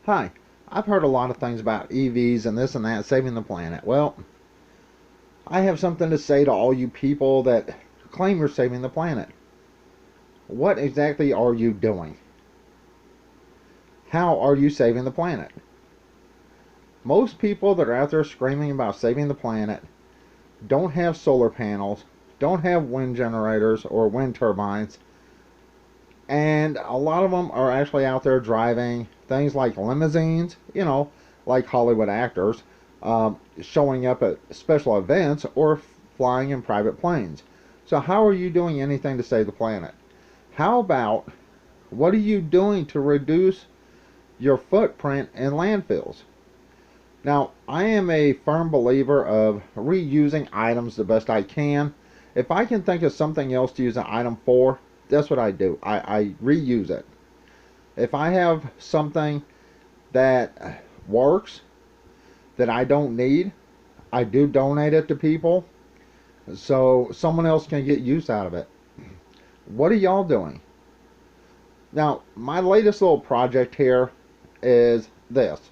Hi, I've heard a lot of things about EVs and this and that saving the planet. Well, I have something to say to all you people that claim you're saving the planet. What exactly are you doing? How are you saving the planet? Most people that are out there screaming about saving the planet don't have solar panels, don't have wind generators or wind turbines, and a lot of them are actually out there driving things like limousines, like Hollywood actors, showing up at special events or flying in private planes. So, how are you doing anything to save the planet? How about what are you doing to reduce your footprint in landfills? Now, I am a firm believer of reusing items the best I can. If I can think of something else to use an item for, that's what I do. I reuse it. If I have something that works that I don't need, I do donate it to people so someone else can get use out of it. What are y'all doing? Now, my latest little project here is this.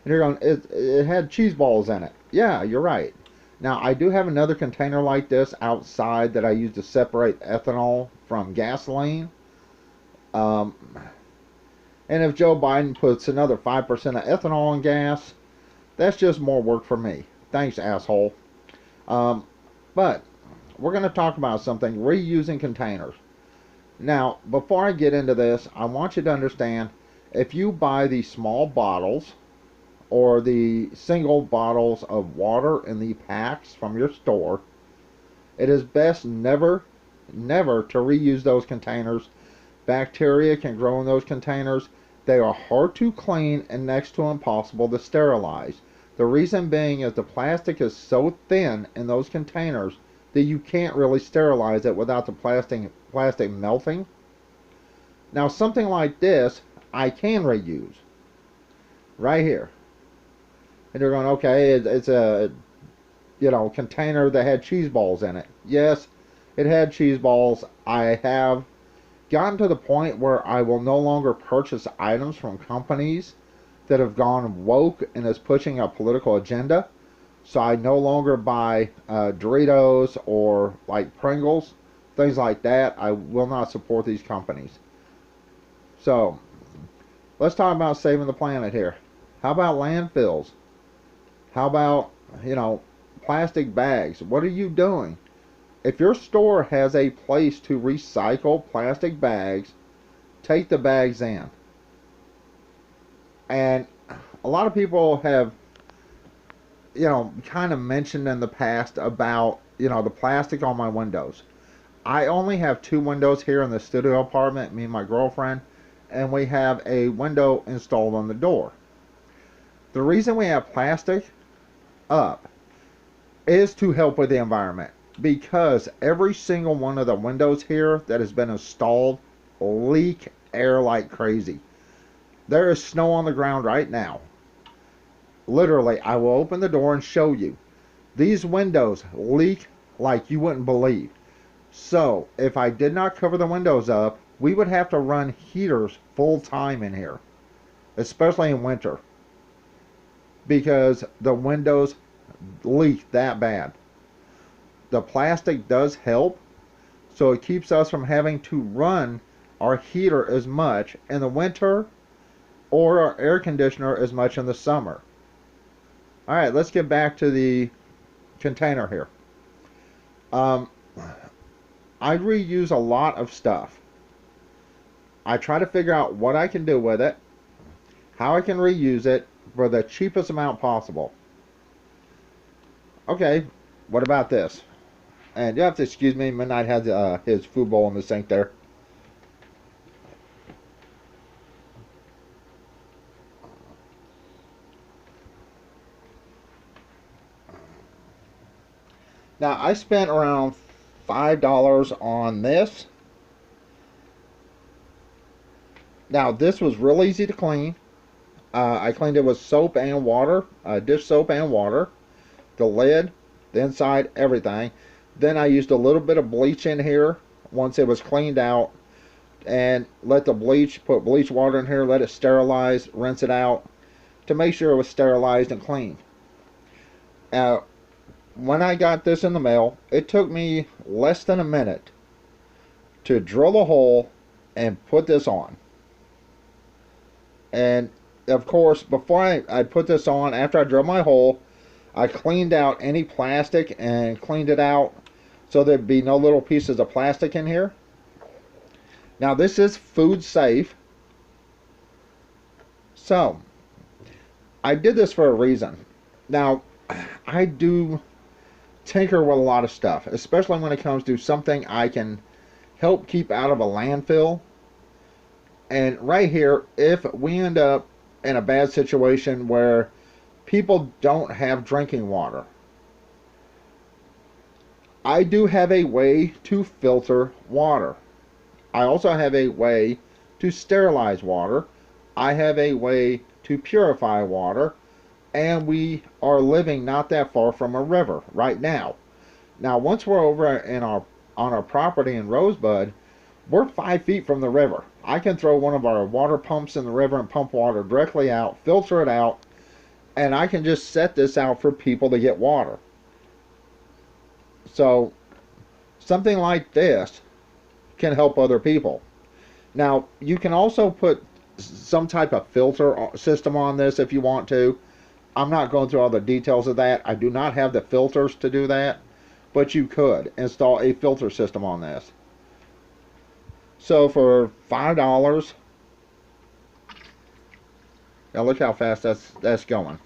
And you're going, it had cheese balls in it. Yeah, you're right. Now, I do have another container like this outside that I use to separate ethanol from gasoline. Um, and if Joe Biden puts another 5% of ethanol in gas, that's just more work for me. Thanks, asshole. Um, but we're going to talk about something, reusing containers. Now, before I get into this, I want you to understand, if you buy these small bottles or the single bottles of water in the packs from your store, it is best never to reuse those containers. Bacteria can grow in those containers. They are hard to clean and next to impossible to sterilize. The reason being is the plastic is so thin in those containers that you can't really sterilize it without the plastic melting. Now, something like this I can reuse right here. And you're going, okay, it's a container that had cheese balls in it. Yes, it had cheese balls. I have gotten to the point where I will no longer purchase items from companies that have gone woke and is pushing a political agenda. So I no longer buy Doritos or like Pringles, things like that. I will not support these companies. So let's talk about saving the planet here. How about landfills? How about, plastic bags? What are you doing? If your store has a place to recycle plastic bags, take the bags in. And a lot of people have, kind of mentioned in the past about, the plastic on my windows. I only have two windows here in the studio apartment, me and my girlfriend, and we have a window installed on the door. The reason we have plastic up is to help with the environment, because every single one of the windows here that has been installed leak air like crazy. There is snow on the ground right now. Literally, I will open the door and show you. These windows leak like you wouldn't believe. So, if I did not cover the windows up, we would have to run heaters full time in here, especially in winter, because the windows leak that bad. The plastic does help, so it keeps us from having to run our heater as much in the winter or our air conditioner as much in the summer. Alright, let's get back to the container here. I reuse a lot of stuff. I try to figure out what I can do with it, how I can reuse it for the cheapest amount possible. Okay, what about this? And you have to excuse me, Midnight has his food bowl in the sink there. Now, I spent around $5 on this. Now, this was real easy to clean. I cleaned it with soap and water, dish soap and water, the lid, the inside, everything. Then I used a little bit of bleach in here once it was cleaned out. and let the bleach, put bleach water in here, let it sterilize, rinse it out to make sure it was sterilized and clean. Now, when I got this in the mail, it took me less than a minute to drill a hole and put this on. And of course, before I put this on, after I drilled my hole, I cleaned out any plastic and cleaned it out so there'd be no little pieces of plastic in here. Now this is food safe. So, I did this for a reason. Now, I do tinker with a lot of stuff, especially when it comes to something I can help keep out of a landfill. And right here, if we end up in a bad situation where people don't have drinking water, I do have a way to filter water. I also have a way to sterilize water. I have a way to purify water. And we are living not that far from a river right now. Now, once we're over in on our property in Rosebud, we're 5 feet from the river. I can throw one of our water pumps in the river and pump water directly out, filter it out, and I can just set this out for people to get water. So, something like this can help other people. Now, you can also put some type of filter system on this if you want to. I'm not going through all the details of that. I do not have the filters to do that, but you could install a filter system on this. So for $5, now look how fast that's going.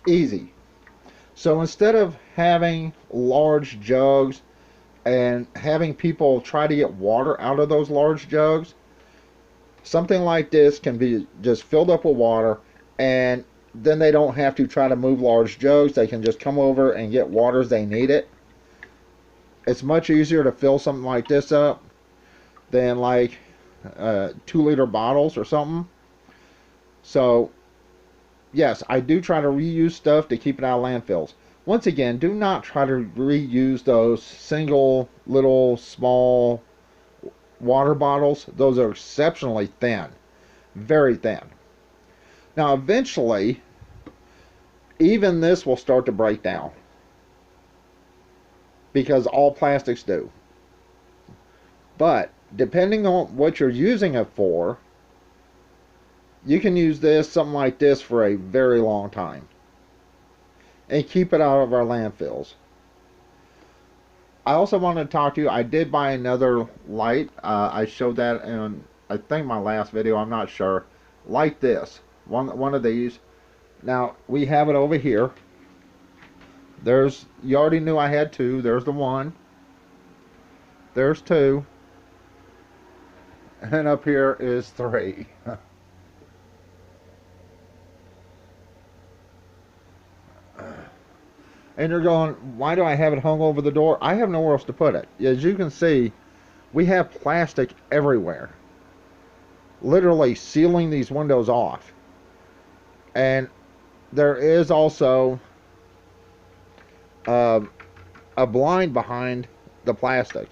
Easy. So instead of having large jugs and having people try to get water out of those large jugs, something like this can be just filled up with water, and then they don't have to try to move large jugs. They can just come over and get water as they need it. It's much easier to fill something like this up than like 2-liter bottles or something. So yes, I do try to reuse stuff to keep it out of landfills. Once again, do not try to reuse those single little small water bottles. Those are exceptionally thin. Very thin. Now eventually, even this will start to break down. Because all plastics do. But depending on what you're using it for, you can use this, something like this, for a very long time. And keep it out of our landfills. I also wanted to talk to you, I did buy another light. I showed that in, I think, my last video, I'm not sure. Like this. One of these. Now, we have it over here. There's, you already knew I had two. There's the one. There's two. And up here is three. And you're going, why do I have it hung over the door? I have nowhere else to put it. As you can see, we have plastic everywhere. Literally sealing these windows off. And there is also a blind behind the plastic.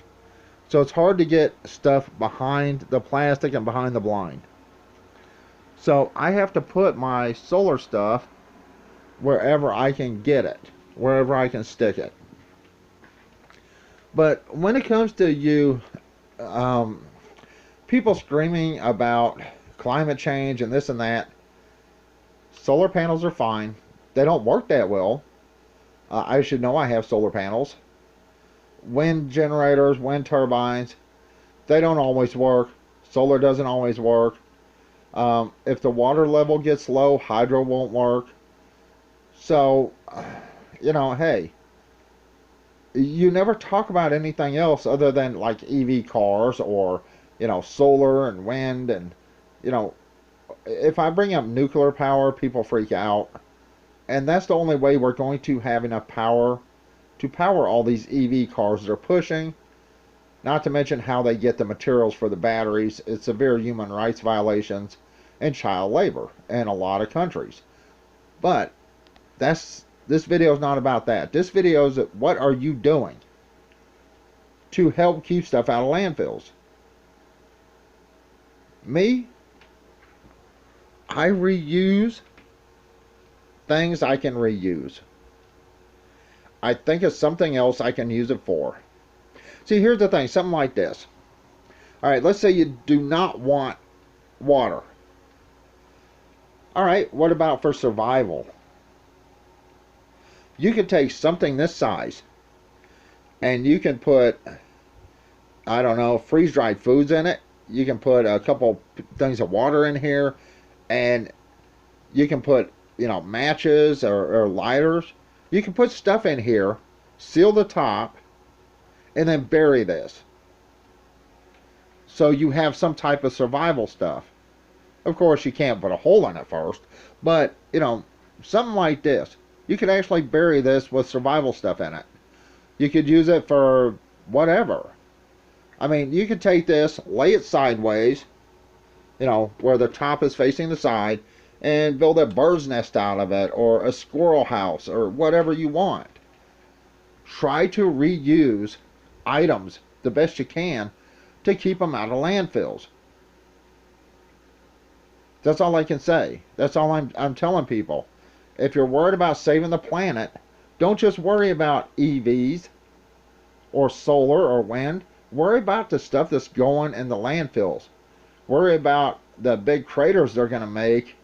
So it's hard to get stuff behind the plastic and behind the blind. So I have to put my solar stuff wherever I can get it. Wherever I can stick it. But when it comes to you, people screaming about climate change and this and that, solar panels are fine. They don't work that well. I should know I have solar panels. Wind generators, wind turbines, they don't always work. Solar doesn't always work. If the water level gets low, hydro won't work. So, you know, hey, you never talk about anything else other than like EV cars or, you know, solar and wind. And, you know, if I bring up nuclear power, people freak out. And that's the only way we're going to have enough power to power all these EV cars they're pushing. Not to mention how they get the materials for the batteries. It's severe human rights violations and child labor in a lot of countries. But this video is not about that. This video is what are you doing to help keep stuff out of landfills. Me, I reuse things I can reuse. I think of something else I can use it for. See, here's the thing, something like this. Alright, let's say you do not want water. Alright, what about for survival? You could take something this size and you can put, I don't know, freeze-dried foods in it. You can put a couple things of water in here, and you can put, you know, matches or lighters. You can put stuff in here, seal the top, and then bury this. So you have some type of survival stuff. Of course, you can't put a hole in it first, but, you know, something like this. You could actually bury this with survival stuff in it. You could use it for whatever. I mean, you could take this, lay it sideways, you know, where the top is facing the side, and build a bird's nest out of it, or a squirrel house, or whatever you want. Try to reuse items the best you can to keep them out of landfills. That's all I can say. That's all I'm telling people. If you're worried about saving the planet, don't just worry about EVs or solar or wind. Worry about the stuff that's going in the landfills. Worry about the big craters they're going to make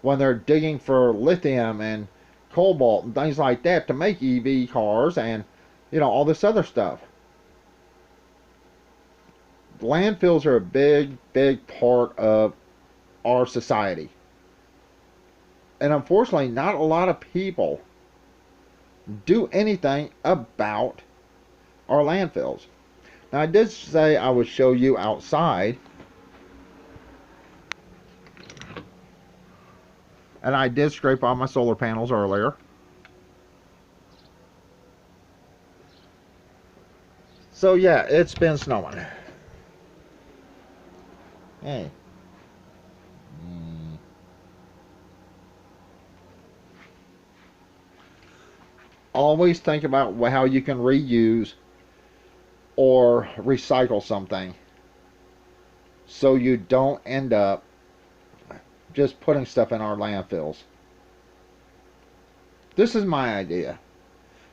when they're digging for lithium and cobalt and things like that to make EV cars and, you know, all this other stuff. Landfills are a big, big part of our society. And unfortunately, not a lot of people do anything about our landfills. Now, I did say I would show you outside. And I did scrape off my solar panels earlier. So yeah, it's been snowing. Hey. Always think about how you can reuse or recycle something so you don't end up just putting stuff in our landfills. This is my idea.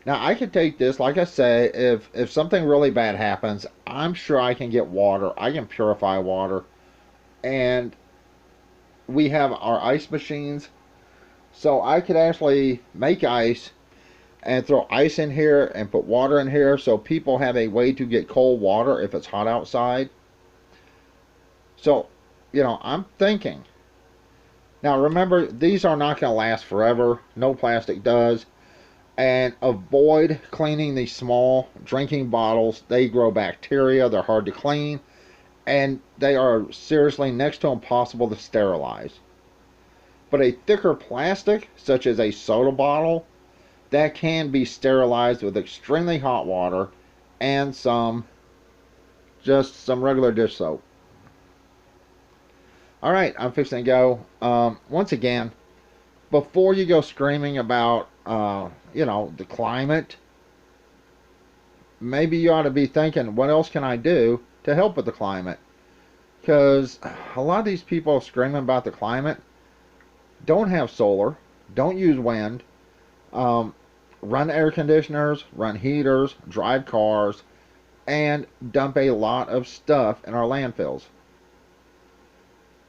Now, I could take this, like I say, if something really bad happens, I'm sure I can get water. I can purify water. And we have our ice machines. So I could actually make ice and throw ice in here and put water in here so people have a way to get cold water if it's hot outside. So, you know, I'm thinking. Now remember, these are not going to last forever. No plastic does. And avoid cleaning these small drinking bottles. They grow bacteria. They're hard to clean. And they are seriously next to impossible to sterilize. But a thicker plastic, such as a soda bottle, that can be sterilized with extremely hot water and just some regular dish soap. Alright, I'm fixing to go. Once again, before you go screaming about, you know, the climate, maybe you ought to be thinking, what else can I do to help with the climate? Because a lot of these people screaming about the climate don't have solar, don't use wind, run air conditioners, run heaters, drive cars, and dump a lot of stuff in our landfills.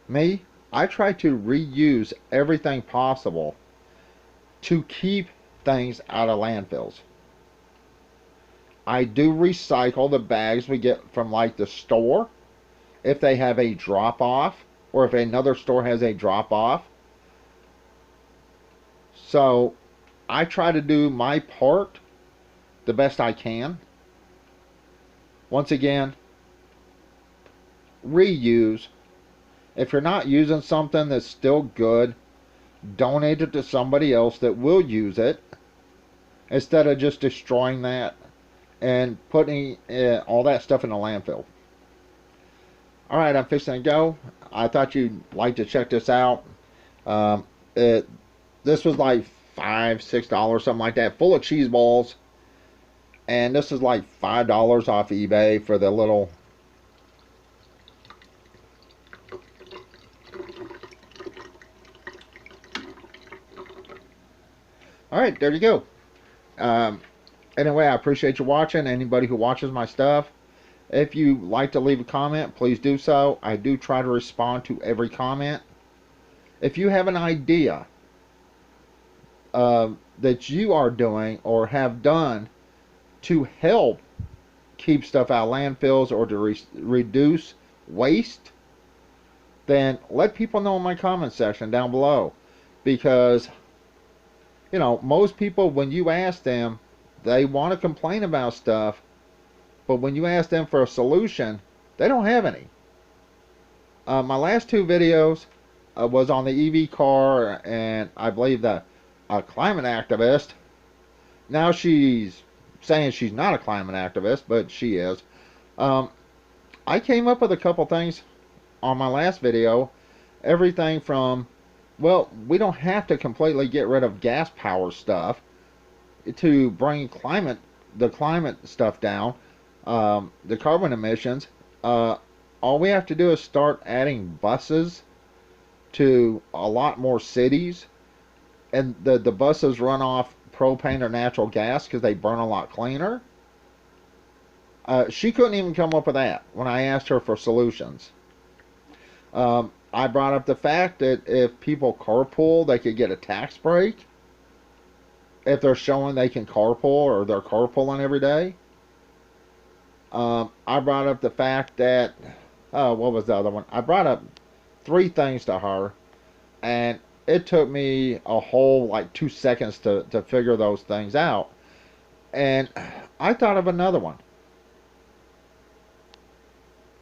Me, I try to reuse everything possible to keep things out of landfills. I do recycle the bags we get from like the store if they have a drop-off or if another store has a drop-off. So I try to do my part the best I can. Once again, reuse. If you're not using something that's still good, donate it to somebody else that will use it, instead of just destroying that and putting all that stuff in the landfill. Alright, I'm fixing to go. I thought you'd like to check this out. Um, this was like $5, $6, something like that, full of cheese balls. And this is like $5 off eBay for the little. Alright, there you go. Anyway, I appreciate you watching. Anybody who watches my stuff, if you like to leave a comment, please do so. I do try to respond to every comment. If you have an idea that you are doing or have done to help keep stuff out of landfills or to reduce waste, then let people know in my comment section down below. Because, you know, most people, when you ask them, they want to complain about stuff, but when you ask them for a solution, they don't have any. My last two videos was on the EV car, and I believe that a climate activist, now she's saying she's not a climate activist, but she is. I came up with a couple things on my last video. Everything from, well, we don't have to completely get rid of gas power stuff to bring the climate stuff down, the carbon emissions. All we have to do is start adding buses to a lot more cities, and the buses run off propane or natural gas because they burn a lot cleaner. She couldn't even come up with that when I asked her for solutions. I brought up the fact that if people carpool, they could get a tax break if they're showing they can carpool or they're carpooling every day. I brought up the fact that, what was the other one? I brought up 3 things to her, and it took me a whole like 2 seconds to figure those things out. And I thought of another one.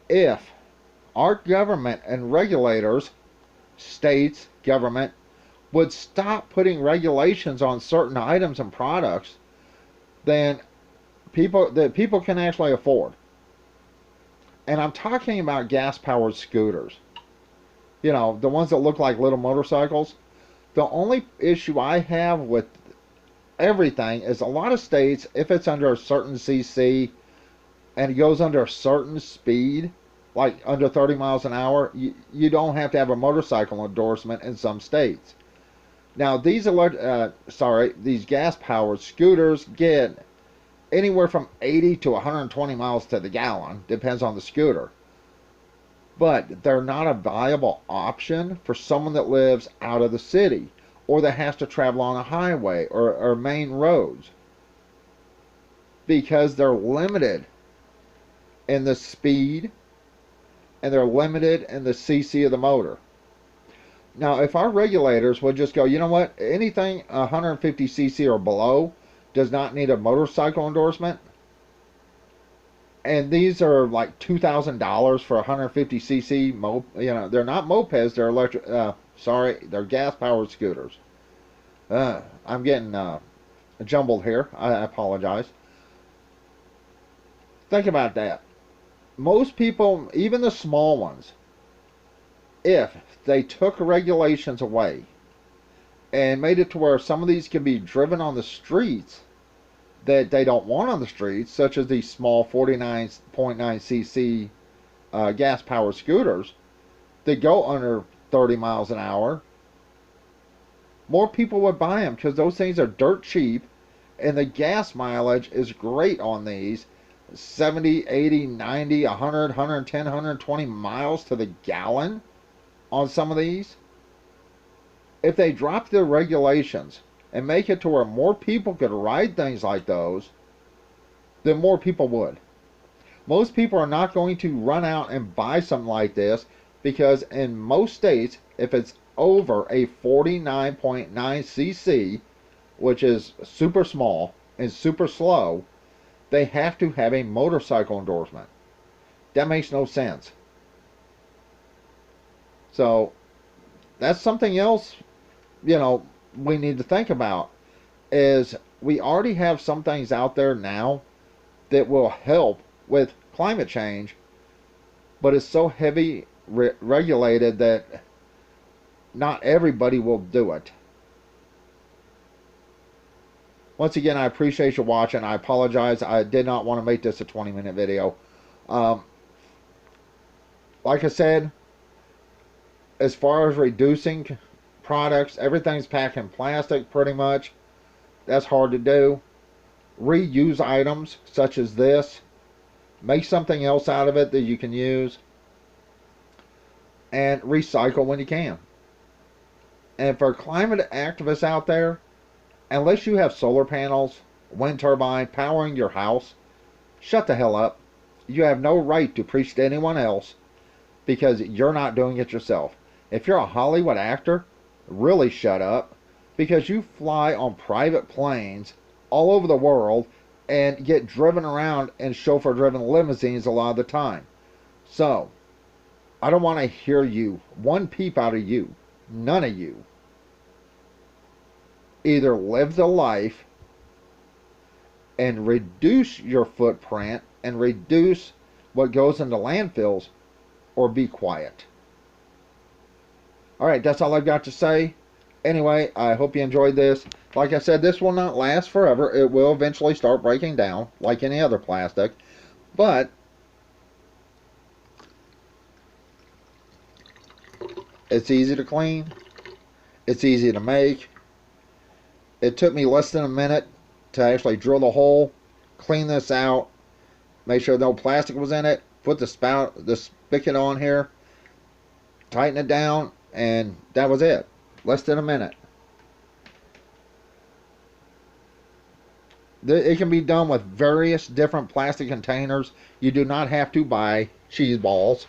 If our government and regulators, states, government, would stop putting regulations on certain items and products, then people can actually afford. And I'm talking about gas-powered scooters. You know, the ones that look like little motorcycles. The only issue I have with everything is a lot of states, if it's under a certain CC and it goes under a certain speed, like under 30 miles an hour, you don't have to have a motorcycle endorsement in some states. Now, these gas-powered scooters get anywhere from 80 to 120 miles to the gallon, depends on the scooter. But they're not a viable option for someone that lives out of the city or that has to travel on a highway or main roads, because they're limited in the speed and they're limited in the CC of the motor. Now, if our regulators would just go, you know what, anything 150 cc or below does not need a motorcycle endorsement, and these are like $2,000 for 150 cc, you know, they're not mopeds, they're electric. They're gas-powered scooters. I'm getting jumbled here. I apologize. Think about that. Most people, even the small ones, if they took regulations away and made it to where some of these can be driven on the streets that they don't want on the streets, such as these small 49.9 cc gas-powered scooters that go under 30 miles an hour, more people would buy them because those things are dirt cheap, and the gas mileage is great on these. 70, 80, 90, 100, 110, 120 miles to the gallon on some of these. If they drop the regulations and make it to where more people could ride things like those, then more people would. Most people are not going to run out and buy something like this, because in most states, if it's over a 49.9 cc, which is super small and super slow, they have to have a motorcycle endorsement. That makes no sense. So that's something else we need to think about is we already have some things out there now that will help with climate change, but it's so heavy regulated that not everybody will do it. Once again, I appreciate you watching. I apologize. I did not want to make this a 20-minute video. Um, like I said, as far as reducing products, everything's packed in plastic pretty much. That's hard to do. Reuse items such as this. Make something else out of it that you can use. And recycle when you can. And for climate activists out there, unless you have solar panels, wind turbine powering your house, shut the hell up. You have no right to preach to anyone else because you're not doing it yourself. If you're a Hollywood actor, really shut up, because you fly on private planes all over the world and get driven around in chauffeur-driven limousines a lot of the time. So, I don't want to hear you, one peep out of you, none of you. Either live the life and reduce your footprint and reduce what goes into landfills, or be quiet. Alright, that's all I've got to say. Anyway, I hope you enjoyed this. Like I said, this will not last forever. It will eventually start breaking down, like any other plastic. But it's easy to clean. It's easy to make. It took me less than a minute to actually drill the hole, clean this out, make sure no plastic was in it, put the spigot on here, tighten it down, and that was it. Less than a minute. It can be done with various different plastic containers. You do not have to buy cheese balls.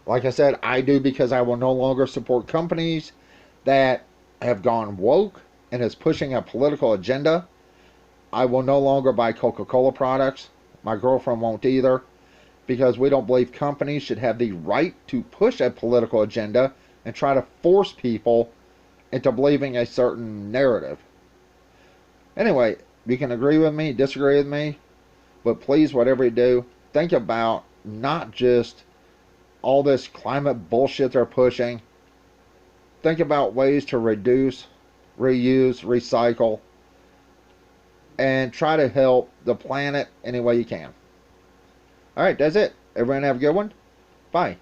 Like I said, I do, because I will no longer support companies that have gone woke and is pushing a political agenda. I will no longer buy Coca-Cola products. My girlfriend won't either, because we don't believe companies should have the right to push a political agenda and try to force people into believing a certain narrative. Anyway, you can agree with me, disagree with me, but please, whatever you do, think about not just all this climate bullshit they're pushing. Think about ways to reduce, reuse, recycle, and try to help the planet any way you can. Alright, that's it. Everyone have a good one. Bye.